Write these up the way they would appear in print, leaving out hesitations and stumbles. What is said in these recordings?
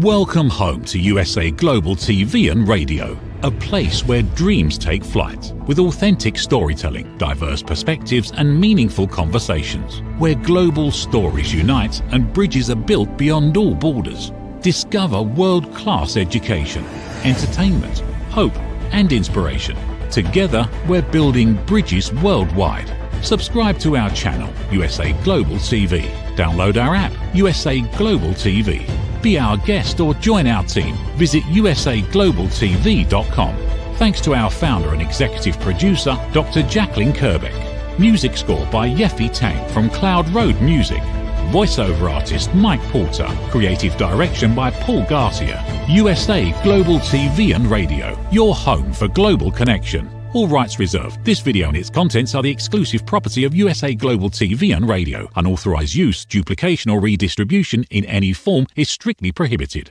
Welcome home to USA Global TV and Radio, a place where dreams take flight, with authentic storytelling, diverse perspectives and meaningful conversations, where global stories unite and bridges are built beyond all borders. Discover world-class education, entertainment, hope and inspiration. Together, we're building bridges worldwide. Subscribe to our channel, USA Global TV. Download our app, USA Global TV. Be our guest or join our team. Visit usaglobaltv.com. Thanks to our founder and executive producer, Dr. Jacalyn Kerbeck. Music score by Yeffy Tang from Cloud Road Music. Voiceover artist Mike Porter. Creative direction by Paul Garcia. USA Global TV and Radio, your home for global connection. All rights reserved. This video and its contents are the exclusive property of USA Global TV and Radio. Unauthorized use, duplication or redistribution in any form is strictly prohibited.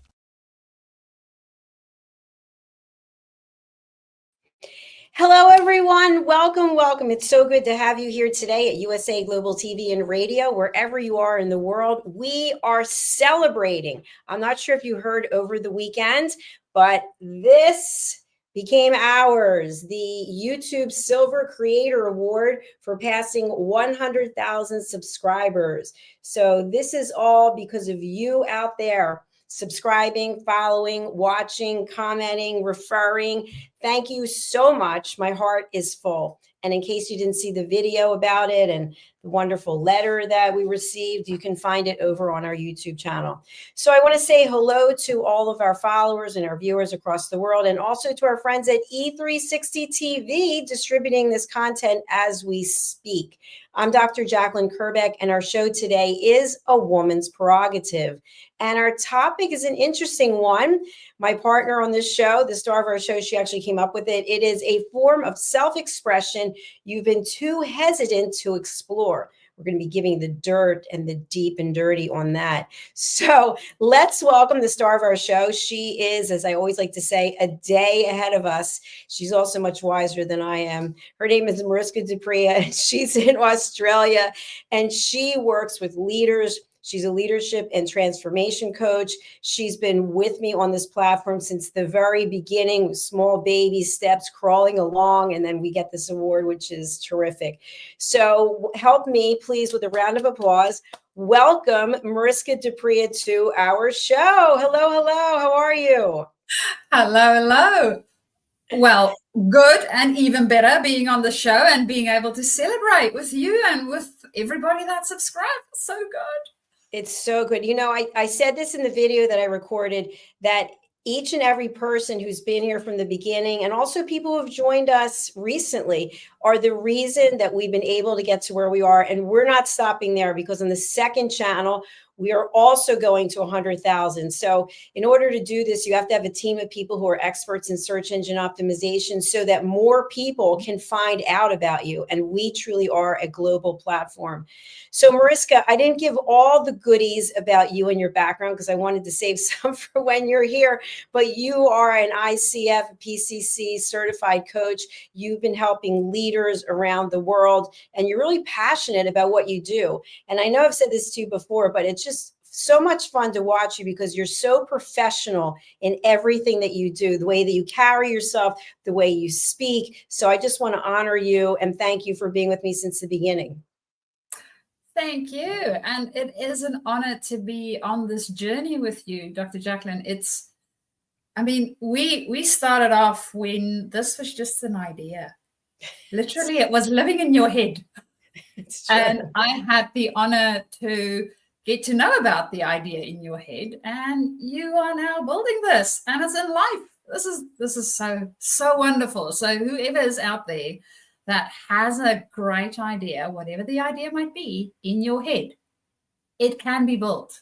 Hello, everyone. Welcome, welcome. It's so good to have you here today at USA Global TV and Radio, wherever you are in the world. We are celebrating. I'm not sure if you heard over the weekend, but this became ours, the YouTube Silver Creator Award for passing 100,000 subscribers. So this is all because of you out there subscribing, following, watching, commenting, referring. Thank you so much. My heart is full. And in case you didn't see the video about it and the wonderful letter that we received, you can find it over on our YouTube channel. So I want to say hello to all of our followers and our viewers across the world, and also to our friends at E360 TV distributing this content as we speak. I'm Dr. Jacalyn Kerbeck, and our show today is A Woman's Prerogative. And our topic is an interesting one. My partner on this show, the star of our show, she actually came up with it. It is a form of self-expression you've been too hesitant to explore. We're going to be giving the dirt and the deep and dirty on that. So let's welcome the star of our show. She is, as I always like to say, a day ahead of us. She's also much wiser than I am. Her name is Mariska Dupree. She's in Australia, and she works with leaders. She's a leadership and transformation coach. She's been with me on this platform since the very beginning, with small baby steps, crawling along, and then we get this award, which is terrific. So help me, please, with a round of applause. Welcome Mariska Dupree to our show. Hello, hello. How are you? Hello, hello. Well, good, and even better being on the show and being able to celebrate with you and with everybody that subscribed. So good. It's so good. You know, I said this in the video that I recorded, that each and every person who's been here from the beginning, and also people who have joined us recently, are the reason that we've been able to get to where we are. And we're not stopping there, because on the second channel, we are also going to 100,000. So in order to do this, you have to have a team of people who are experts in search engine optimization so that more people can find out about you. And we truly are a global platform. So Mariska, I didn't give all the goodies about you and your background because I wanted to save some for when you're here, but you are an ICF, PCC certified coach. You've been helping leaders around the world, and you're really passionate about what you do. And I know I've said this to you before, but it's just so much fun to watch you because you're so professional in everything that you do, the way that you carry yourself, the way you speak. So I just want to honor you and thank you for being with me since the beginning. Thank you. And it is an honor to be on this journey with you, Dr. Jacalyn. We started off when this was just an idea. Literally, it was living in your head. And I had the honor to get to know about the idea in your head, and you are now building this, and it's in life. This is so wonderful. So whoever is out there that has a great idea, whatever the idea might be, in your head, it can be built.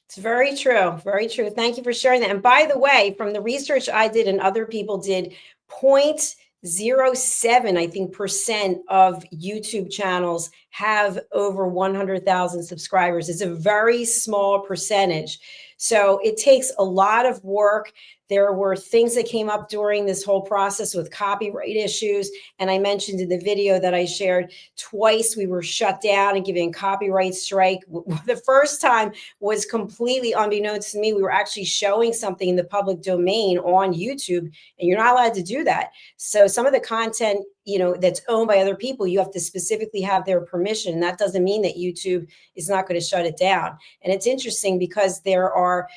It's very true. Very true. Thank you for sharing that. And by the way, from the research I did and other people did, 0.07, I think, % of YouTube channels have over 100,000 subscribers. It's a very small percentage. So it takes a lot of work. There were things that came up during this whole process with copyright issues. And I mentioned in the video that I shared, twice we were shut down and given copyright strike. The first time was completely unbeknownst to me. We were actually showing something in the public domain on YouTube, and you're not allowed to do that. So some of the content, you know, that's owned by other people, you have to specifically have their permission. And that doesn't mean that YouTube is not going to shut it down. And it's interesting because there are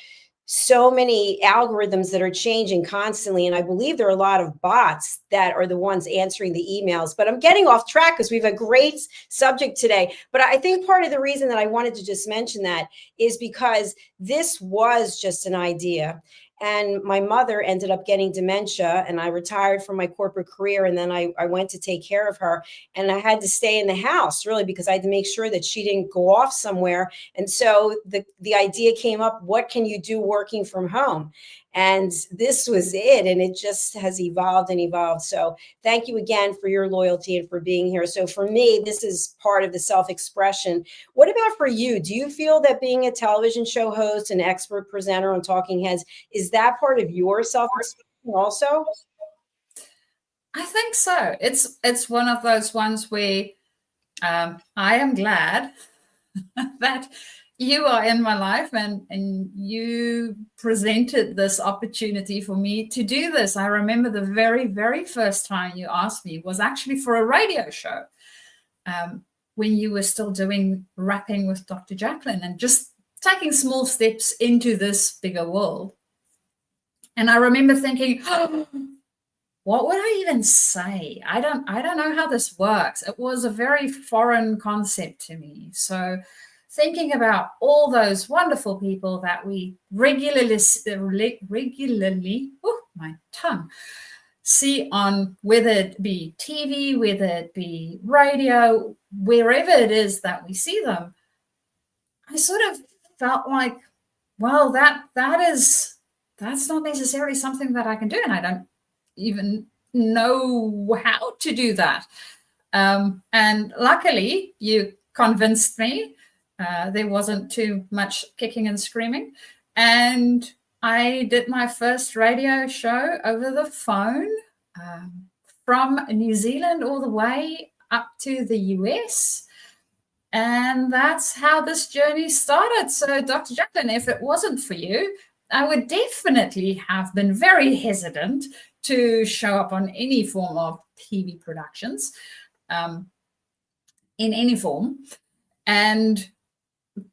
so many algorithms that are changing constantly. And I believe there are a lot of bots that are the ones answering the emails. But I'm getting off track because we have a great subject today. But I think part of the reason that I wanted to just mention that is because this was just an idea. And my mother ended up getting dementia, and I retired from my corporate career. And then I went to take care of her, and I had to stay in the house really because I had to make sure that she didn't go off somewhere. And so the idea came up, what can you do working from home? And this was it. And it just has evolved and evolved. So thank you again for your loyalty and for being here. So for me, this is part of the self-expression. What about for you? Do you feel that being a television show host, an expert presenter on Talking Heads, is that part of your self-expression also? I think so. It's one of those ones where I am glad that you are in my life and you presented this opportunity for me to do this. I remember the very, very first time you asked me was actually for a radio show when you were still doing Rapping with Dr. Jacalyn and just taking small steps into this bigger world. And I remember thinking, oh, what would I even say? I don't know how this works. It was a very foreign concept to me. So thinking about all those wonderful people that we regularly, oh, my tongue, see on, whether it be TV, whether it be radio, wherever it is that we see them, I sort of felt like, well, that's not necessarily something that I can do, and I don't even know how to do that. And luckily, you convinced me. There wasn't too much kicking and screaming. And I did my first radio show over the phone from New Zealand all the way up to the US. And that's how this journey started. So, Dr. Jacalyn, if it wasn't for you, I would definitely have been very hesitant to show up on any form of TV productions in any form. And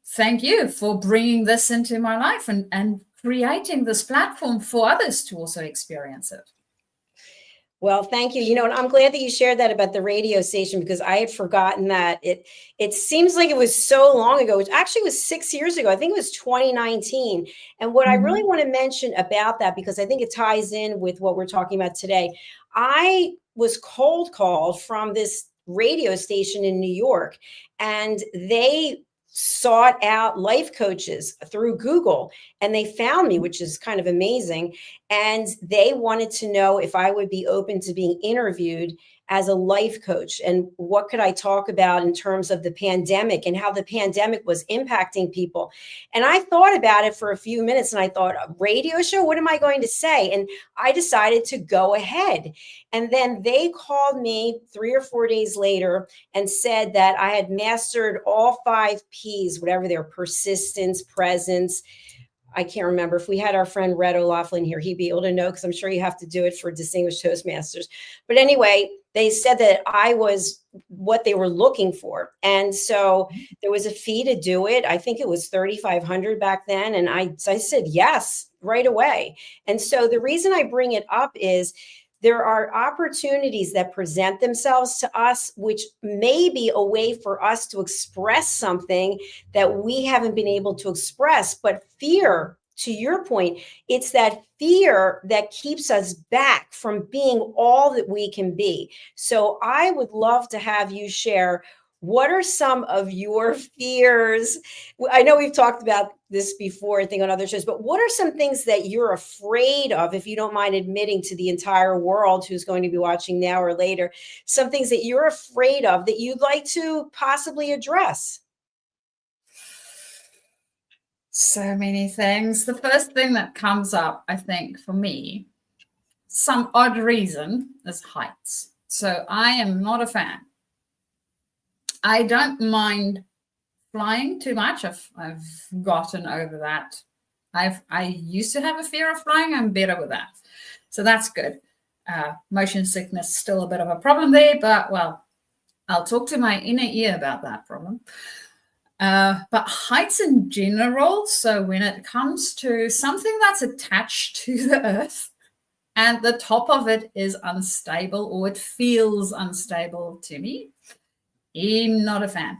thank you for bringing this into my life and creating this platform for others to also experience it. Well, thank you. You know, and I'm glad that you shared that about the radio station, because I had forgotten that. It seems like it was so long ago. It actually was 6 years ago. I think it was 2019. And what I really want to mention about that, because I think it ties in with what we're talking about today, I was cold called from this radio station in New York, and they sought out life coaches through Google, and they found me, which is kind of amazing. And they wanted to know if I would be open to being interviewed as a life coach, and what could I talk about in terms of the pandemic and how the pandemic was impacting people. And I thought about it for a few minutes, and I thought, a radio show, what am I going to say? And I decided to go ahead. And then they called me 3 or 4 days later and said that I had mastered all 5 P's, whatever they're: persistence, presence. I can't remember. If we had our friend Red O'Laughlin here, he'd be able to know, because I'm sure you have to do it for Distinguished Toastmasters. But anyway, they said that I was what they were looking for. And so there was a fee to do it. I think it was $3,500 back then. And I said yes right away. And so the reason I bring it up is there are opportunities that present themselves to us, which may be a way for us to express something that we haven't been able to express. But fear, to your point, it's that fear that keeps us back from being all that we can be. So I would love to have you share, what are some of your fears? I know we've talked about this before, I think, on other shows, but what are some things that you're afraid of, if you don't mind admitting to the entire world who's going to be watching now or later, some things that you're afraid of that you'd like to possibly address? So many things. The first thing that comes up, I think, for me, some odd reason, is heights. So I am not a fan. I don't mind flying too much. I've gotten over that. I used to have a fear of flying. I'm better with that. So that's good. Motion sickness, still a bit of a problem there, but well, I'll talk to my inner ear about that problem. But heights in general, so when it comes to something that's attached to the earth and the top of it is unstable, or it feels unstable to me, I'm not a fan.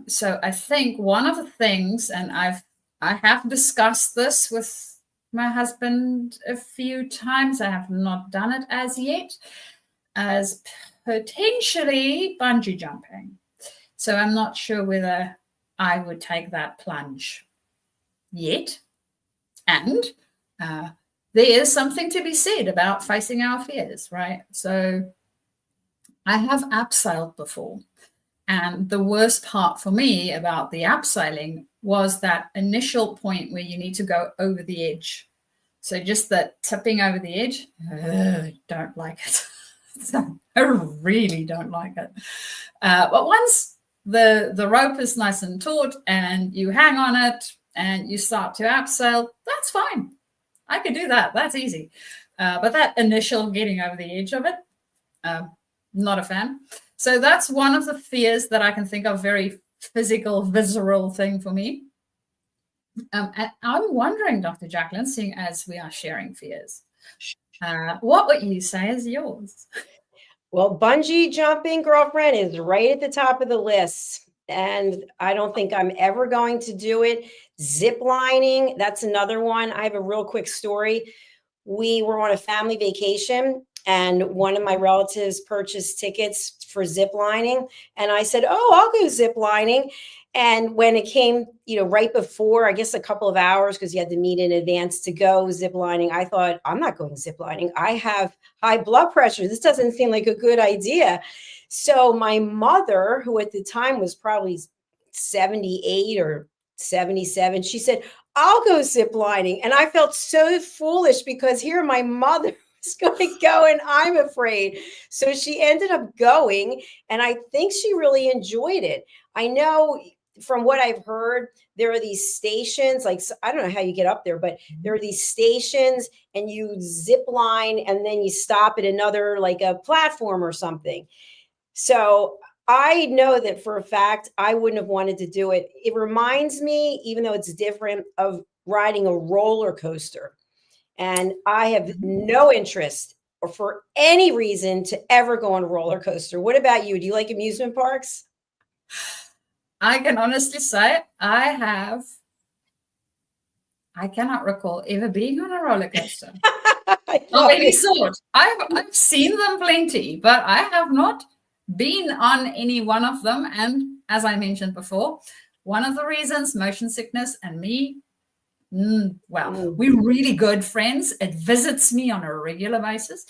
So I think one of the things, and I have discussed this with my husband a few times, I have not done it as yet, as potentially bungee jumping. So I'm not sure whether I would take that plunge yet. And there is something to be said about facing our fears, right? So I have abseiled before. And the worst part for me about the abseiling was that initial point where you need to go over the edge. So just that tipping over the edge, I don't like it. So I really don't like it. But once the rope is nice and taut and you hang on it and you start to abseil, that's fine. I could do that. That's easy. But that initial getting over the edge of it, not a fan. So that's one of the fears that I can think of, very physical, visceral thing for me. And I'm wondering, Dr. Jacalyn, seeing as we are sharing fears, what would you say is yours? Well, bungee jumping, girlfriend, is right at the top of the list. And I don't think I'm ever going to do it. Zip lining, that's another one. I have a real quick story. We were on a family vacation, and one of my relatives purchased tickets for zip lining. And I said, oh, I'll go zip lining. And when it came, right before, I guess a couple of hours, because you had to meet in advance to go zip lining, I thought, I'm not going zip lining. I have high blood pressure. This doesn't seem like a good idea. So my mother, who at the time was probably 78 or 77, she said, I'll go zip lining. And I felt so foolish, because here my mother is going to go and I'm afraid. So she ended up going, and I think she really enjoyed it. I know from what I've heard, there are these stations, like, I don't know how you get up there, but there are these stations and you zip line and then you stop at another, like a platform or something. So I know that for a fact, I wouldn't have wanted to do it. It reminds me, even though it's different, of riding a roller coaster. And I have no interest, or for any reason, to ever go on a roller coaster. What about you? Do you like amusement parks? I can honestly say I cannot recall ever being on a roller coaster of any sort. I've seen them plenty, but I have not been on any one of them. And as I mentioned before, one of the reasons, motion sickness and me, we're really good friends. It visits me on a regular basis,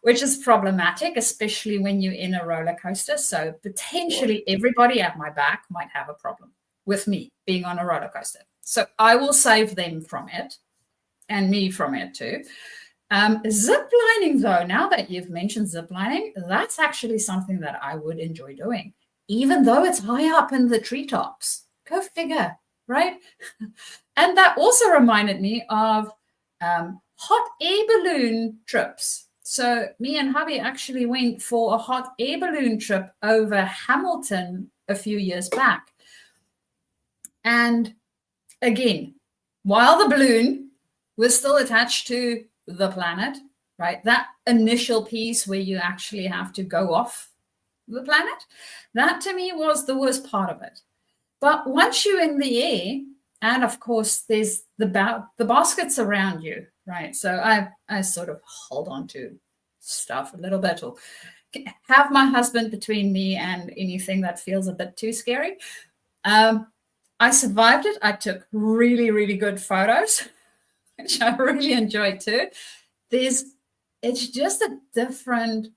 which is problematic, especially when you're in a roller coaster. So potentially everybody at my back might have a problem with me being on a roller coaster. So I will save them from it, and me from it too. Zip lining, though, now that you've mentioned zip lining, that's actually something that I would enjoy doing, even though it's high up in the treetops. Go figure, right? And that also reminded me of hot air balloon trips. So me and hubby actually went for a hot air balloon trip over Hamilton a few years back. And again, while the balloon was still attached to the planet, right? That initial piece where you actually have to go off the planet, that to me was the worst part of it. But once you're in the air, and of course there's the baskets around you, right? So I sort of hold on to stuff a little bit, or have my husband between me and anything that feels a bit too scary. I survived it. I took really, really good photos, which I really enjoyed too. It's just a different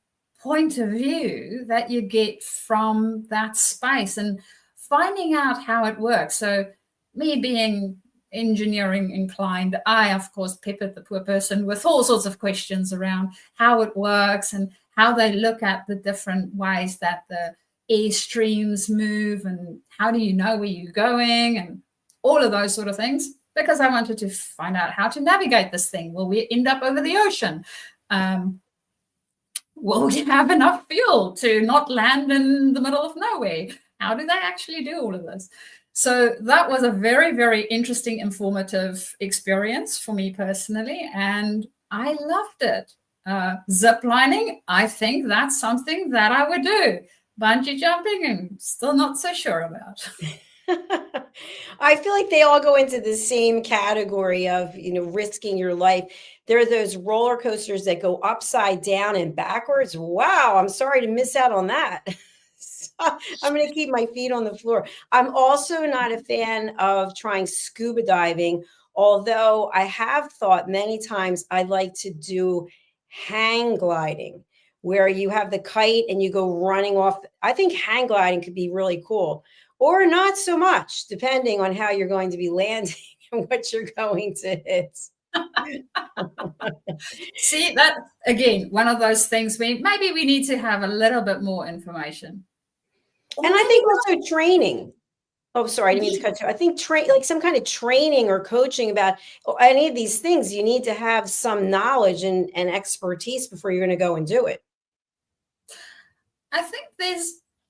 point of view that you get from that space and finding out how it works. So me being engineering inclined, I, of course, peppered the poor person with all sorts of questions around how it works and how they look at the different ways that the air streams move and how do you know where you're going and all of those sort of things, because I wanted to find out how to navigate this thing. Will we end up over the ocean? Will we have enough fuel to not land in the middle of nowhere? How do they actually do all of this? So that was a very, very interesting, informative experience for me personally, and I loved it. Zip lining, I think that's something that I would do. Bungee jumping, I'm still not so sure about. I feel like they all go into the same category of, risking your life. There are those roller coasters that go upside down and backwards. Wow, I'm sorry to miss out on that. I'm going to keep my feet on the floor. I'm also not a fan of trying scuba diving, although I have thought many times I'd like to do hang gliding, where you have the kite and you go running off. I think hang gliding could be really cool, or not so much, depending on how you're going to be landing and what you're going to hit. See, that again, one of those things where maybe we need to have a little bit more information. And I think also training. Oh, sorry, I didn't mean to cut you. I think like some kind of training or coaching about any of these things, you need to have some knowledge and expertise before you're going to go and do it. I think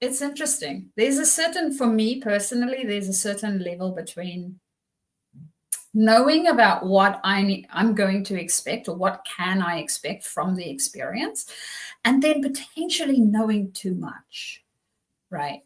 it's interesting. There's a certain, for me personally, there's a certain level between knowing about what I'm going to expect or what can I expect from the experience, and then potentially knowing too much. Right.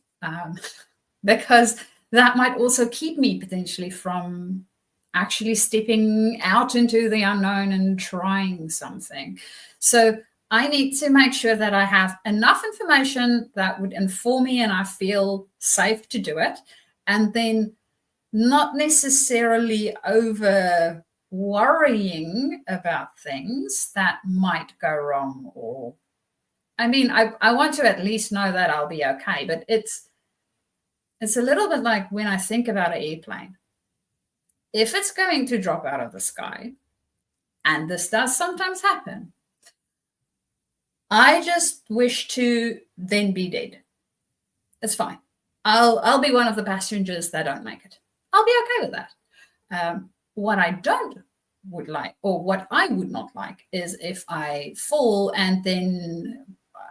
Because that might also keep me potentially from actually stepping out into the unknown and trying something. So I need to make sure that I have enough information that would inform me and I feel safe to do it. And then not necessarily over worrying about things that might go wrong, or I mean, I want to at least know that I'll be okay, but it's a little bit like when I think about an airplane. If it's going to drop out of the sky, and this does sometimes happen, I just wish to then be dead. It's fine. I'll be one of the passengers that don't make it. I'll be okay with that. What I would not like is if I fall and then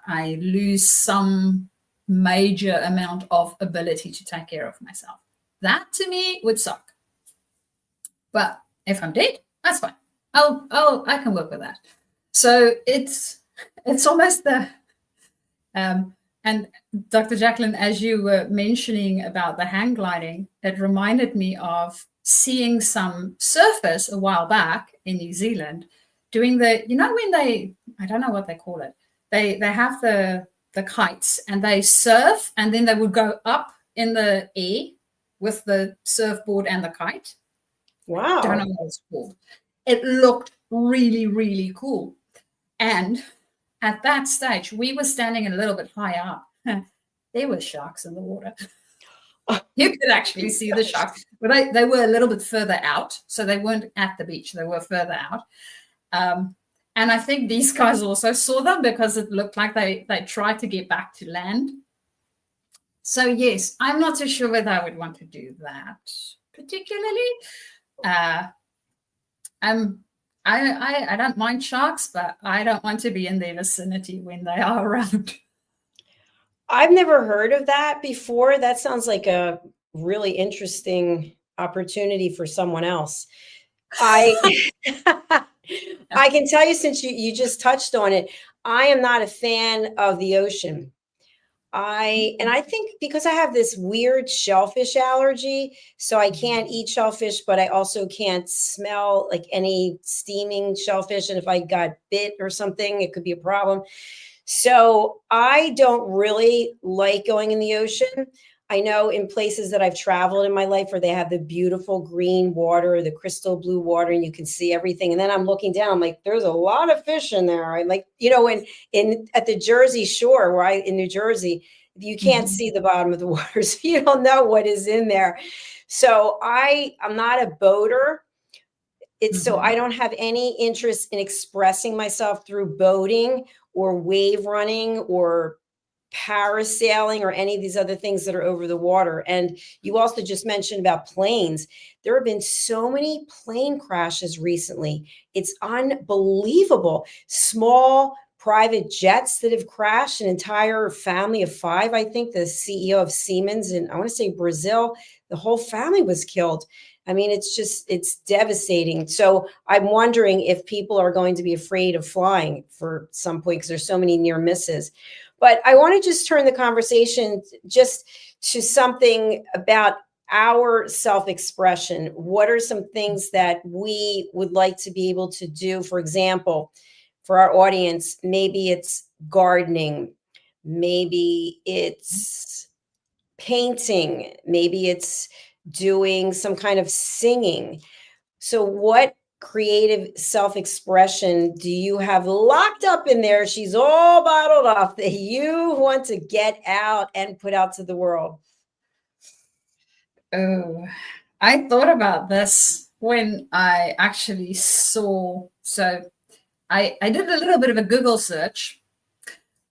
I lose some major amount of ability to take care of myself. That to me would suck. But if I'm dead, that's fine. I can work with that. So it's almost the and Dr. Jacalyn, as you were mentioning about the hang gliding, it reminded me of seeing some surfers a while back in New Zealand doing when I don't know what they call it. They have the kites and they surf, and then they would go up in the air with the surfboard and the kite. Wow. I don't know what it's called. It looked really, really cool. And at that stage, we were standing a little bit higher up. There were sharks in the water. You could actually see the sharks. But they were a little bit further out. So they weren't at the beach. They were further out. And I think these guys also saw them because it looked like they tried to get back to land. So, yes, I'm not so sure whether I would want to do that particularly. I don't mind sharks, but I don't want to be in their vicinity when they are around. I've never heard of that before. That sounds like a really interesting opportunity for someone else. I can tell you, since you just touched on it, I am not a fan of the ocean. I think because I have this weird shellfish allergy, so I can't eat shellfish, but I also can't smell like any steaming shellfish. And if I got bit or something, it could be a problem. So I don't really like going in the ocean. I know in places that I've traveled in my life where they have the beautiful green water, the crystal blue water, and you can see everything. And then I'm looking down, I'm like, there's a lot of fish in there. I like, at the Jersey Shore in New Jersey, You can't see the bottom of the water, so you don't know what is in there. So I'm not a boater. So I don't have any interest in expressing myself through boating or wave running or parasailing or any of these other things that are over the water. And you also just mentioned about planes. There have been so many plane crashes recently. It's unbelievable. Small private jets that have crashed, an entire family of 5. I think the CEO of Siemens in, I want to say, Brazil, the whole family was killed. I mean, it's devastating. So I'm wondering if people are going to be afraid of flying for some point, because there's so many near misses. But I want to just turn the conversation just to something about our self-expression. What are some things that we would like to be able to do? For example, for our audience, maybe it's gardening, maybe it's painting, maybe it's doing some kind of singing. So what creative self-expression do you have locked up in there? She's all bottled up that you want to get out and put out to the world. Oh, I thought about this when I actually saw, so I did a little bit of a Google search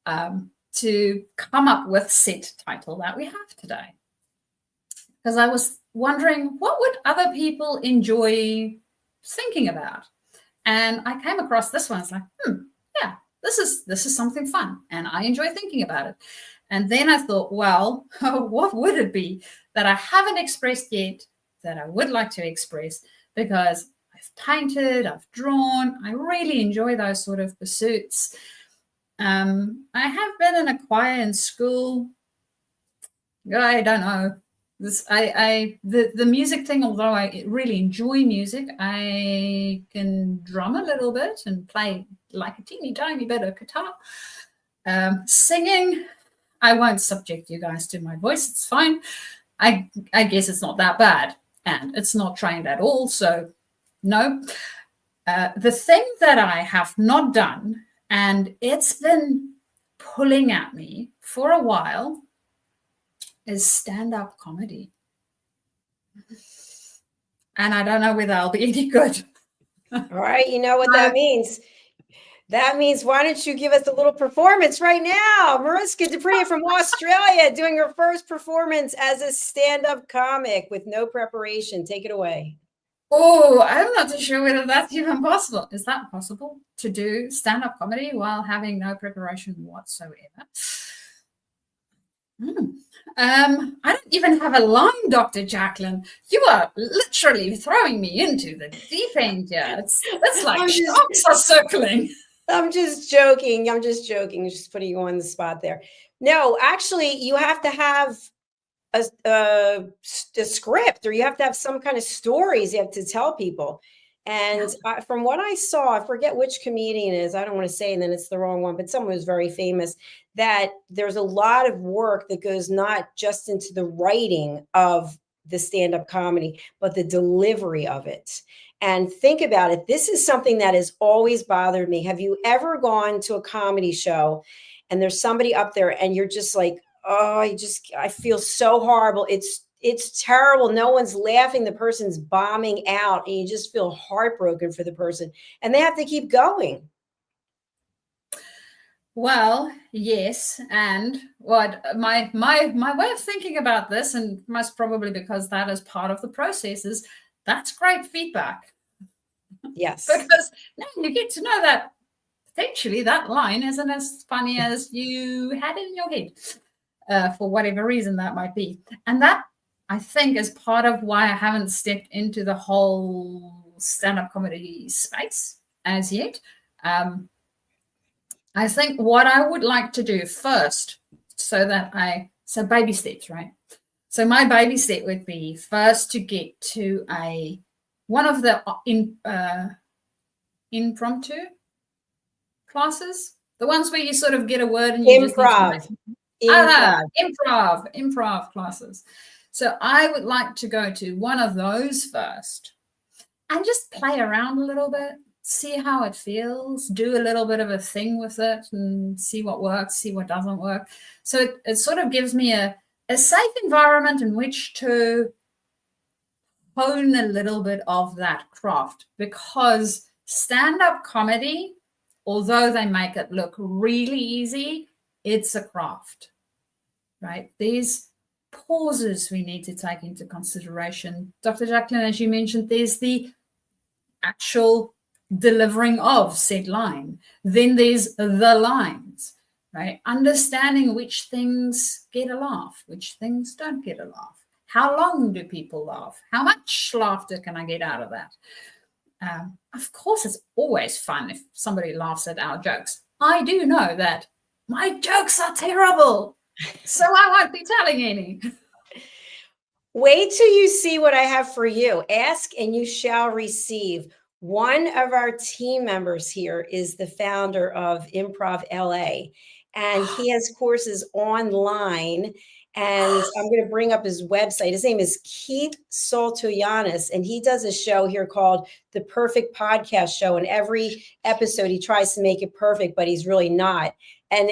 to come up with set title that we have today. Because I was wondering, what would other people enjoy thinking about? And I came across this one. It's like, yeah, this is something fun, and I enjoy thinking about it. And then I thought, well, what would it be that I haven't expressed yet that I would like to express? Because I've painted, I've drawn, I really enjoy those sort of pursuits. I have been in a choir in school. I don't know. The music thing, although I really enjoy music, I can drum a little bit and play like a teeny tiny bit of guitar. Singing, I won't subject you guys to my voice. It's fine. I guess it's not that bad, and it's not trained at all. So no. The thing that I have not done, and it's been pulling at me for a while, is stand-up comedy. And I don't know whether I'll be any good. All right, you know what that means. That means, why don't you give us a little performance right now? Mariska Dupree from Australia doing her first performance as a stand-up comic with no preparation. Take it away. Oh, I'm not too sure whether that's even possible. Is that possible to do stand-up comedy while having no preparation whatsoever? I don't even have a line, Dr. Jacalyn. You are literally throwing me into the deep end here. It's like sharks are circling. I'm just joking. I'm just putting you on the spot there. No, actually, you have to have a script, or you have to have some kind of stories you have to tell people. And from what I saw, I forget which comedian it is. I don't want to say, and then it's the wrong one, but someone who's very famous, that there's a lot of work that goes not just into the writing of the stand-up comedy, but the delivery of it. And think about it. This is something that has always bothered me. Have you ever gone to a comedy show and there's somebody up there and you're just like, oh, I feel so horrible. It's terrible. No one's laughing. The person's bombing out, and you just feel heartbroken for the person, and they have to keep going. Well, yes. And what my way of thinking about this, and most probably because that is part of the process, is that's great feedback. Yes. Because now you get to know that potentially that line isn't as funny as you had in your head, for whatever reason that might be. And that, I think, is part of why I haven't stepped into the whole stand-up comedy space as yet. I think what I would like to do first, so baby steps, right? So my baby step would be first to get to one of the impromptu classes, the ones where you sort of get a word and you improv classes. So I would like to go to one of those first and just play around a little bit. see how it feels, do a little bit of a thing with it and see what works, see what doesn't work. So it sort of gives me a safe environment in which to hone a little bit of that craft, because stand-up comedy, although they make it look really easy, it's a craft, right? These pauses we need to take into consideration. Dr. Jacalyn, as you mentioned, there's the actual delivering of said line. Then there's the lines, right? Understanding which things get a laugh, which things don't get a laugh. How long do people laugh? How much laughter can I get out of that? Of course, it's always fun if somebody laughs at our jokes. I do know that my jokes are terrible, so I won't be telling any. Wait till you see what I have for you. Ask and you shall receive. One of our team members here is the founder of Improv LA, and he has courses online. And I'm going to bring up his website. His name is Keith Soltoyanis, and he does a show here called The Perfect Podcast Show. And every episode, he tries to make it perfect, but he's really not. And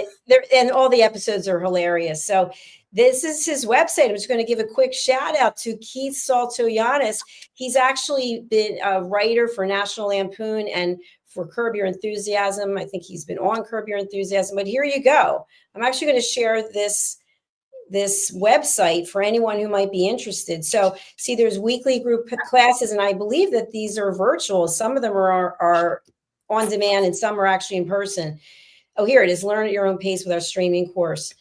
all the episodes are hilarious. So this is his website. I'm just going to give a quick shout out to Keith Soltoyanis. He's actually been a writer for National Lampoon and for Curb Your Enthusiasm. I think he's been on Curb Your Enthusiasm. But here you go. I'm actually going to share this website for anyone who might be interested. So see, there's weekly group classes, and I believe that these are virtual. Some of them are on demand and some are actually in person. Oh, here it is. Learn at your own pace with our streaming course.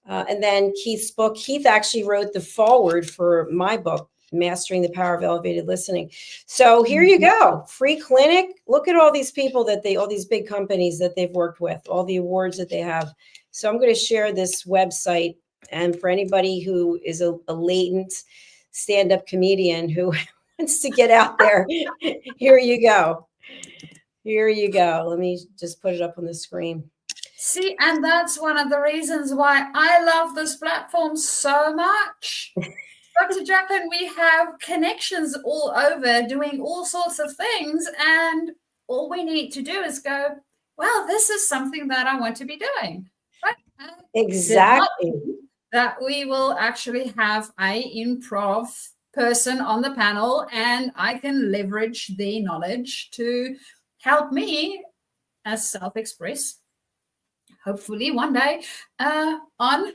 And then Keith's book. Keith actually wrote the foreword for my book, Mastering the Power of Elevated Listening. So here you go. Free clinic. Look at all these people all these big companies that they've worked with, all the awards that they have. So I'm going to share this website. And for anybody who is a latent stand-up comedian who wants to get out there, here you go. Here you go. Let me just put it up on the screen. See, and that's one of the reasons why I love this platform so much. Dr. Jacalyn, we have connections all over doing all sorts of things, and all we need to do is go, well, this is something that I want to be doing. Right? Exactly. That we will actually have an improv person on the panel, and I can leverage their knowledge to help me as self-express, hopefully one day, on,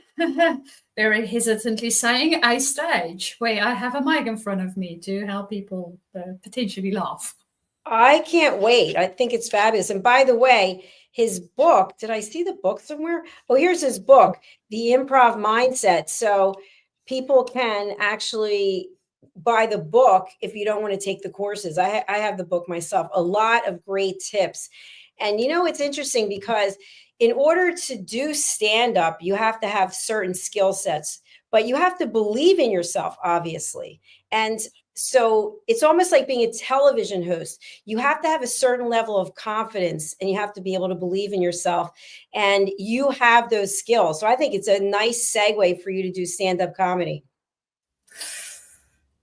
very hesitantly saying, a stage where I have a mic in front of me to help people potentially laugh. I can't wait. I think it's fabulous. And by the way, his book, did I see the book somewhere? Oh, here's his book, The Improv Mindset. So people can actually buy the book if you don't want to take the courses. I have the book myself. A lot of great tips. And it's interesting because in order to do stand-up, you have to have certain skill sets, but you have to believe in yourself, obviously. And so it's almost like being a television host. You have to have a certain level of confidence, and you have to be able to believe in yourself, and you have those skills. So I think it's a nice segue for you to do stand-up comedy.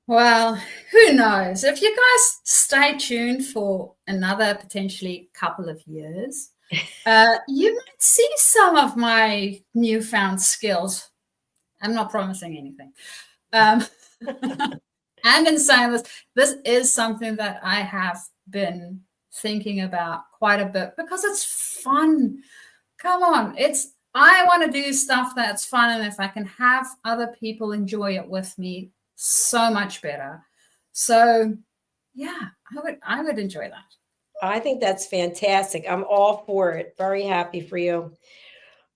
Well, who knows? If you guys stay tuned for another potentially couple of years, you might see some of my newfound skills. I'm not promising anything. And in saying this is something that I have been thinking about quite a bit because it's fun. Come on, I want to do stuff that's fun, and if I can have other people enjoy it with me, so much better. So yeah, I would enjoy that. I think that's fantastic. I'm all for it. Very happy for you.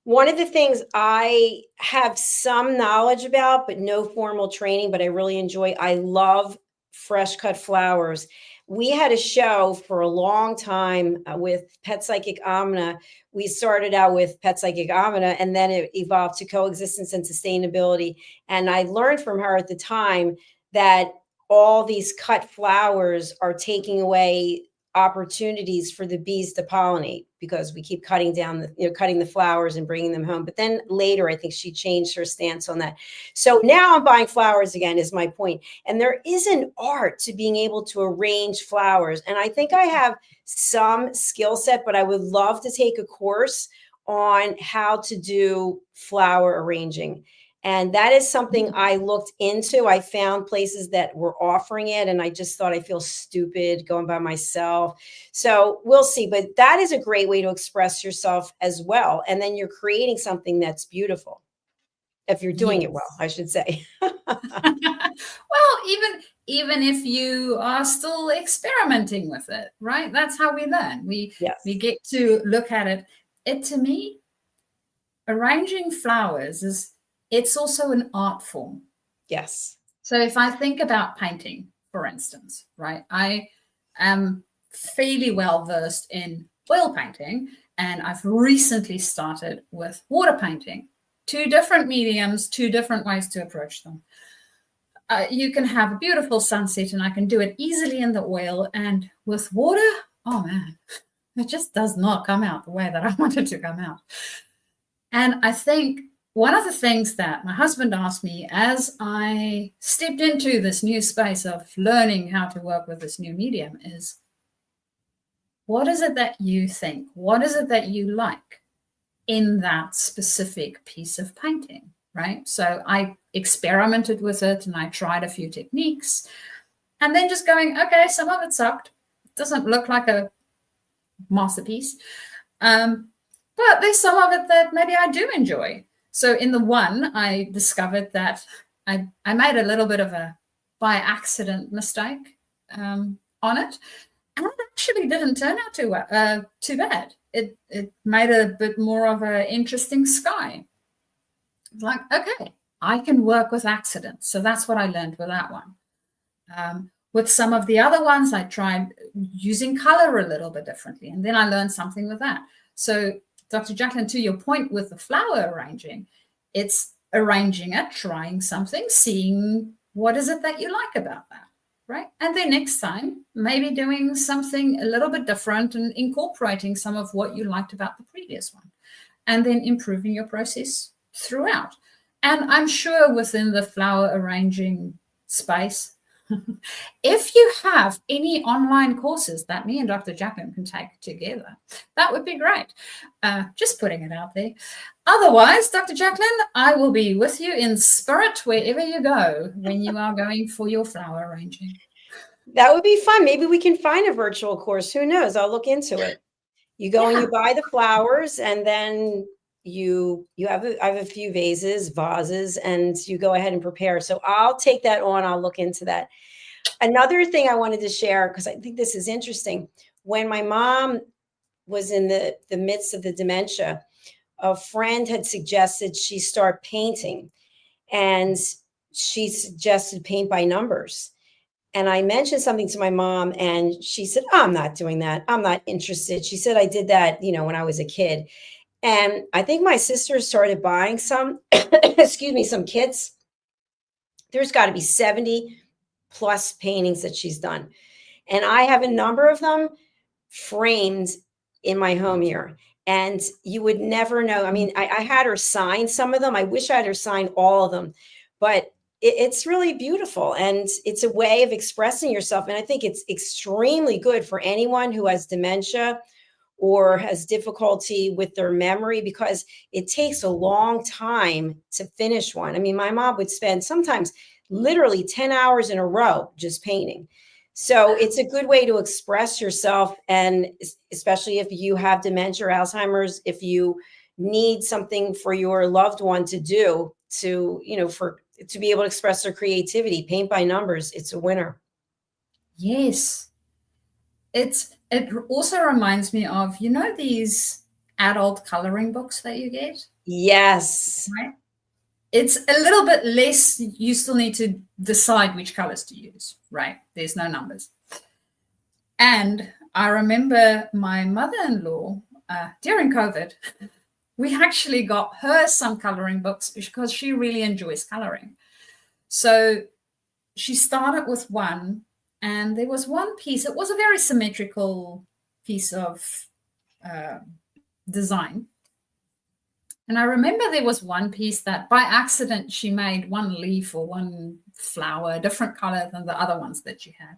One of the things I have some knowledge about, but no formal training, but I really enjoy, I love fresh cut flowers. We had a show for a long time with Pet Psychic Amina. We started out with Pet Psychic Amina, and then it evolved to Coexistence and Sustainability. And I learned from her at the time that all these cut flowers are taking away opportunities for the bees to pollinate because we keep cutting down cutting the flowers and bringing them home. But then later, I think she changed her stance on that. So now I'm buying flowers again, is my point. And there is an art to being able to arrange flowers. And I think I have some skill set, but I would love to take a course on how to do flower arranging. And that is something I looked into. I found places that were offering it, and I just thought I feel stupid going by myself. So we'll see. But that is a great way to express yourself as well. And then you're creating something that's beautiful. If you're doing it well, I should say. Well, even if you are still experimenting with it, right? That's how we learn. We get to look at it. To me, arranging flowers it's also an art form. Yes. So if I think about painting, for instance, right, I am fairly well versed in oil painting, and I've recently started with water painting. 2 different mediums, 2 different ways to approach them. You can have a beautiful sunset, and I can do it easily in the oil, and with water, oh man, it just does not come out the way that I want it to come out. And I think one of the things that my husband asked me as I stepped into this new space of learning how to work with this new medium is, what is it that you think? What is it that you like in that specific piece of painting, right? So I experimented with it and I tried a few techniques and then just going, okay, some of it sucked. It doesn't look like a masterpiece. But there's some of it that maybe I do enjoy. So in the one, I discovered that I made a little bit of a by accident mistake on it. And it actually didn't turn out too bad. It made a bit more of an interesting sky. Like, okay, I can work with accidents. So that's what I learned with that one. With some of the other ones, I tried using color a little bit differently. And then I learned something with that. So Dr. Jacalyn, to your point with the flower arranging, it's arranging it, trying something, seeing what is it that you like about that, right? And then next time, maybe doing something a little bit different and incorporating some of what you liked about the previous one, and then improving your process throughout. And I'm sure within the flower arranging space, if you have any online courses that me and Dr. Jacalyn can take together, that would be great. Just putting it out there. Otherwise, Dr. Jacalyn, I will be with you in spirit wherever you go when you are going for your flower arranging. That would be fun. Maybe we can find a virtual course. Who knows? I'll look into it. You go and you buy the flowers, and then I have a few vases, and you go ahead and prepare. So I'll take that on. I'll look into that. Another thing I wanted to share, because I think this is interesting. When my mom was in the midst of the dementia, a friend had suggested she start painting, and she suggested paint by numbers. And I mentioned something to my mom, and she said, oh, I'm not doing that. I'm not interested. She said, I did that, when I was a kid. And I think my sister started buying some, some kits. There's got to be 70 plus paintings that she's done. And I have a number of them framed in my home here. And you would never know. I mean, I had her sign some of them. I wish I had her sign all of them. But it's really beautiful. And it's a way of expressing yourself. And I think it's extremely good for anyone who has dementia or has difficulty with their memory, because it takes a long time to finish one. I mean, my mom would spend sometimes literally 10 hours in a row just painting. So it's a good way to express yourself. And especially if you have dementia or Alzheimer's, if you need something for your loved one to do to be able to express their creativity, paint by numbers, it's a winner. Yes. It also reminds me of, these adult coloring books that you get? Yes. Right? It's a little bit less, you still need to decide which colors to use, right? There's no numbers. And I remember my mother-in-law, during COVID, we actually got her some coloring books because she really enjoys coloring. So she started with one, And there was one piece, it was a very symmetrical piece of design. And I remember there was one piece that by accident she made one leaf or one flower, a different color than the other ones that she had.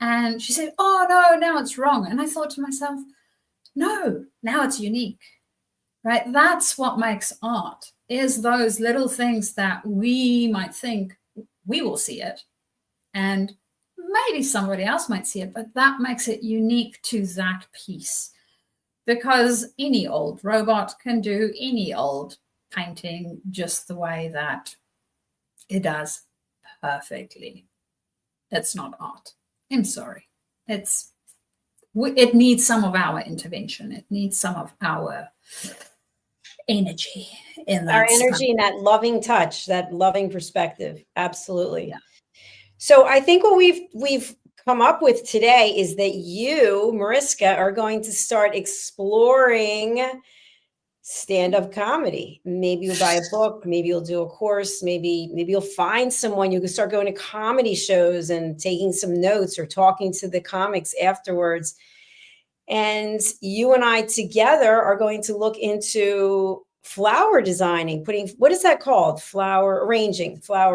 And she said, oh, no, now it's wrong. And I thought to myself, no, now it's unique, right? That's what makes art, is those little things that we might think we will see it. And maybe somebody else might see it, but that makes it unique to that piece. Because any old robot can do any old painting just the way that it does perfectly. It's not art. I'm sorry. It needs some of our intervention. It needs some of our energy in that. Our energy and that loving touch, that loving perspective. Absolutely. Yeah. So I think what we've come up with today is that you, Mariska, are going to start exploring stand-up comedy. Maybe you'll buy a book, maybe you'll do a course, maybe you'll find someone. You can start going to comedy shows and taking some notes or talking to the comics afterwards. And you and I together are going to look into flower designing, what is that called? Flower arranging. Yes.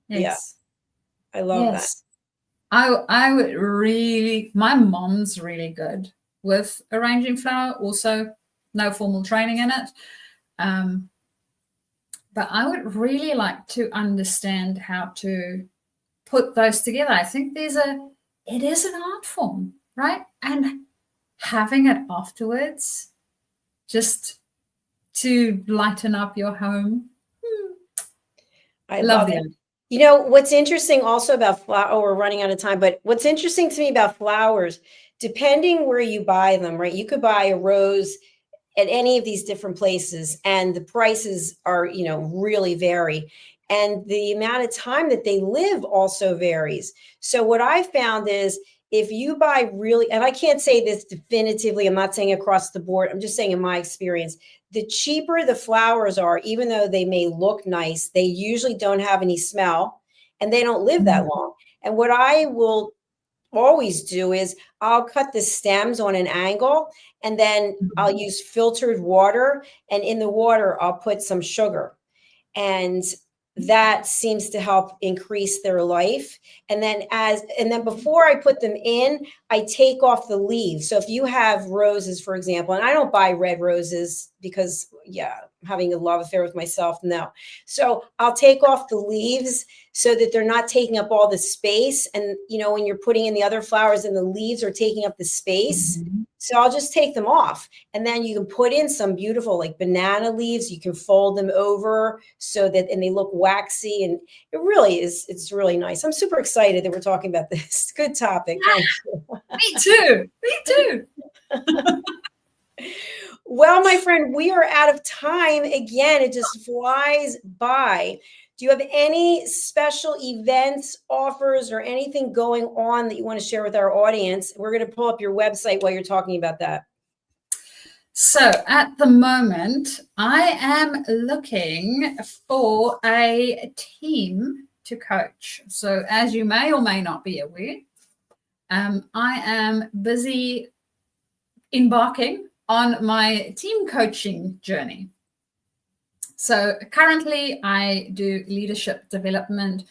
Yeah. I love that. I would really, my mom's really good with arranging flower, also no formal training in it. But I would really like to understand how to put those together. I think it is an art form, right? And having it afterwards, just to lighten up your home. I love it. You know, what's interesting also about flower, we're running out of time, but what's interesting to me about flowers, depending where you buy them, right? You could buy a rose at any of these different places and the prices are, really vary. And the amount of time that they live also varies. So what I found is if you buy really, and I can't say this definitively, I'm not saying across the board, I'm just saying in my experience, the cheaper the flowers are, even though they may look nice, they usually don't have any smell and they don't live that long. And what I will always do is I'll cut the stems on an angle and then I'll use filtered water. And in the water, I'll put some sugar. And that seems to help increase their life. And then before I put them in, I take off the leaves. So if you have roses, for example, and I don't buy red roses because, I'm having a love affair with myself. No. So I'll take off the leaves so that they're not taking up all the space. And, when you're putting in the other flowers and the leaves are taking up the space. So I'll just take them off. And then you can put in some beautiful like banana leaves. You can fold them over and they look waxy. And it really is, it's really nice. I'm super excited that we're talking about this. Good topic. Thank you. Me too. Well, my friend, we are out of time. Again, it just flies by. Do you have any special events, offers, or anything going on that you want to share with our audience? We're going to pull up your website while you're talking about that. So at the moment, I am looking for a team to coach. So as you may or may not be aware, I am busy embarking on my team coaching journey. So currently I do leadership development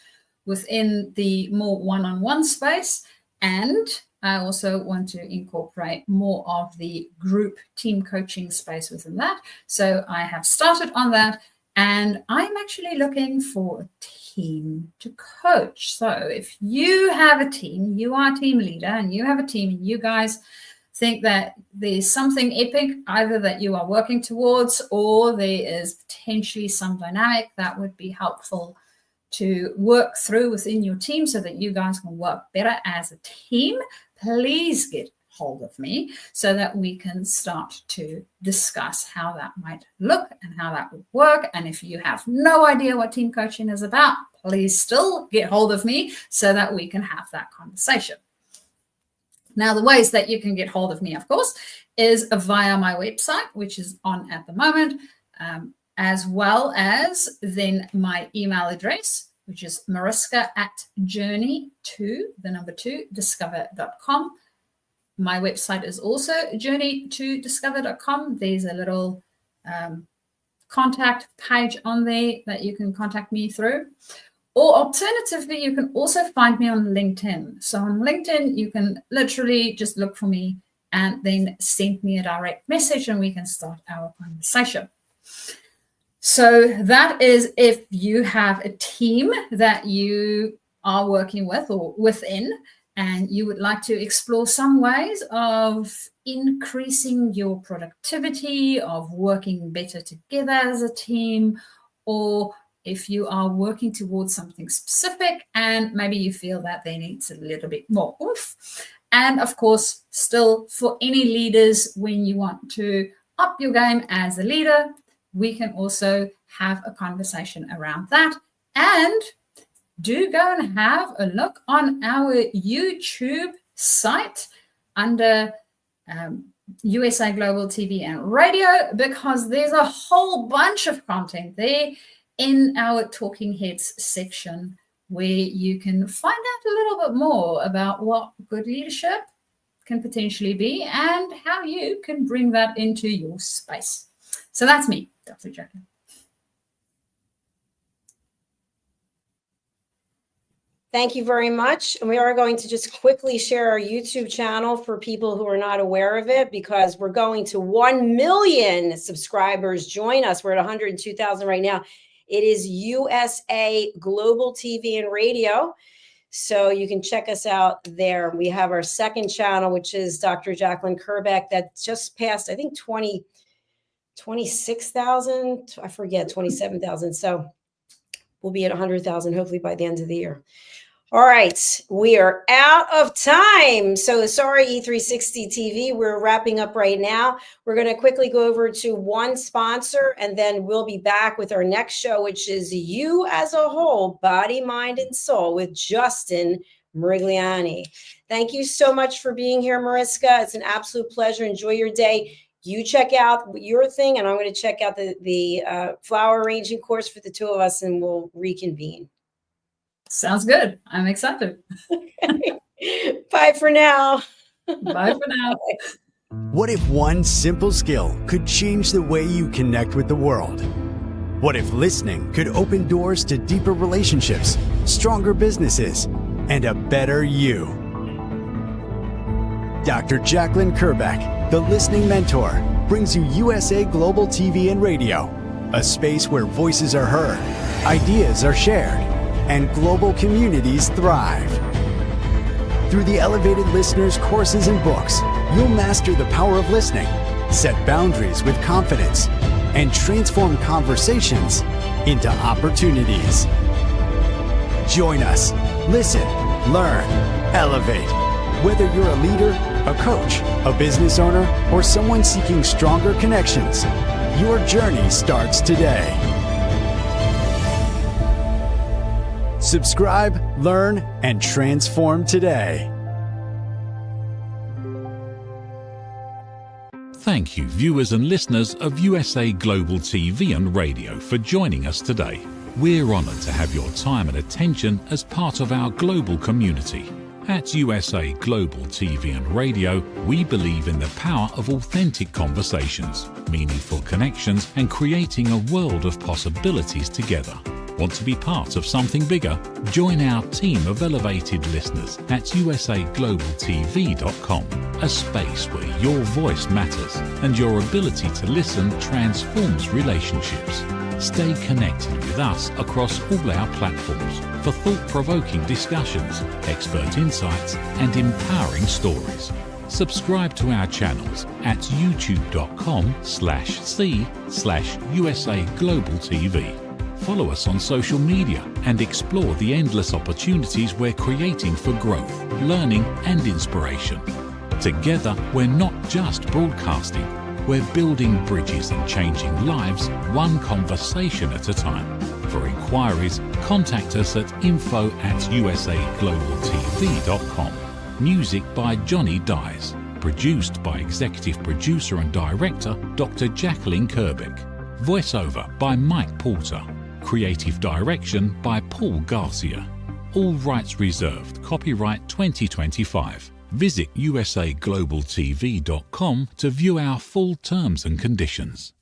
within the more one-on-one space, and I also want to incorporate more of the group team coaching space within that. So I have started on that, and I'm actually looking for a team to coach. So if you have a team, you are a team leader and you have a team and you guys think that there's something epic either that you are working towards, or there is potentially some dynamic that would be helpful to work through within your team so that you guys can work better as a team, please get hold of me so that we can start to discuss how that might look and how that would work. And if you have no idea what team coaching is about, please still get hold of me so that we can have that conversation. Now, the ways that you can get hold of me, of course, is via my website, which is on at the moment, as well as then my email address, which is mariska@journey2discover.com. My website is also journey2discover.com. There's a little contact page on there that you can contact me through. Or alternatively, you can also find me on LinkedIn. So on LinkedIn, you can literally just look for me and then send me a direct message and we can start our conversation. So that is if you have a team that you are working with or within, and you would like to explore some ways of increasing your productivity, of working better together as a team, or if you are working towards something specific and maybe you feel that there needs a little bit more oomph. And of course, still for any leaders, when you want to up your game as a leader, we can also have a conversation around that. And do go and have a look on our YouTube site under USA Global TV and Radio, because there's a whole bunch of content there in our Talking Heads section where you can find out a little bit more about what good leadership can potentially be and how you can bring that into your space. So that's me, Dr. Jacalyn. Thank you very much. And we are going to just quickly share our YouTube channel for people who are not aware of it, because we're going to 1 million subscribers. Join us. We're at 102,000 right now. It is USA Global TV and Radio. So you can check us out there. We have our second channel, which is Dr. Jacalyn Kerbeck, that just passed, I think, 26,000. I forget, 27,000. So we'll be at 100,000 hopefully by the end of the year. All right, we are out of time. So sorry, E360 TV, we're wrapping up right now. We're going to quickly go over to one sponsor, and then we'll be back with our next show, which is You as a Whole, Body, Mind, and Soul with Justin Merigliani. Thank you so much for being here, Mariska. It's an absolute pleasure. Enjoy your day. You check out your thing, and I'm going to check out the flower arranging course for the two of us, and we'll reconvene. Sounds good. I'm excited. Bye for now. Bye for now. What if one simple skill could change the way you connect with the world? What if listening could open doors to deeper relationships, stronger businesses, and a better you? Dr. Jacalyn Kerbeck, the Listening Mentor, brings you USA Global TV and Radio, a space where voices are heard, ideas are shared, and global communities thrive. Through the elevated listeners' courses and books, you'll master the power of listening, set boundaries with confidence, and transform conversations into opportunities. Join us. Listen, learn, elevate. Whether you're a leader, a coach, a business owner, or someone seeking stronger connections, your journey starts today. Subscribe, learn, and transform today. Thank you, viewers and listeners of USA Global TV and Radio, for joining us today. We're honored to have your time and attention as part of our global community. At USA Global TV and Radio, we believe in the power of authentic conversations, meaningful connections, and creating a world of possibilities together. Want to be part of something bigger? Join our team of elevated listeners at usaglobaltv.com, a space where your voice matters and your ability to listen transforms relationships. Stay connected with us across all our platforms for thought-provoking discussions, expert insights, and empowering stories. Subscribe to our channels at youtube.com/c/USAGlobalTV. Follow us on social media and explore the endless opportunities we're creating for growth, learning, and inspiration. Together, we're not just broadcasting, we're building bridges and changing lives one conversation at a time. For inquiries, contact us at info@usaglobaltv.com. Music by Johnny Dies. Produced by Executive Producer and Director Dr. Jacalyn Kerbeck. Voiceover by Mike Porter. Creative direction by Paul Garcia. All rights reserved. Copyright 2025. Visit usaglobaltv.com to view our full terms and conditions.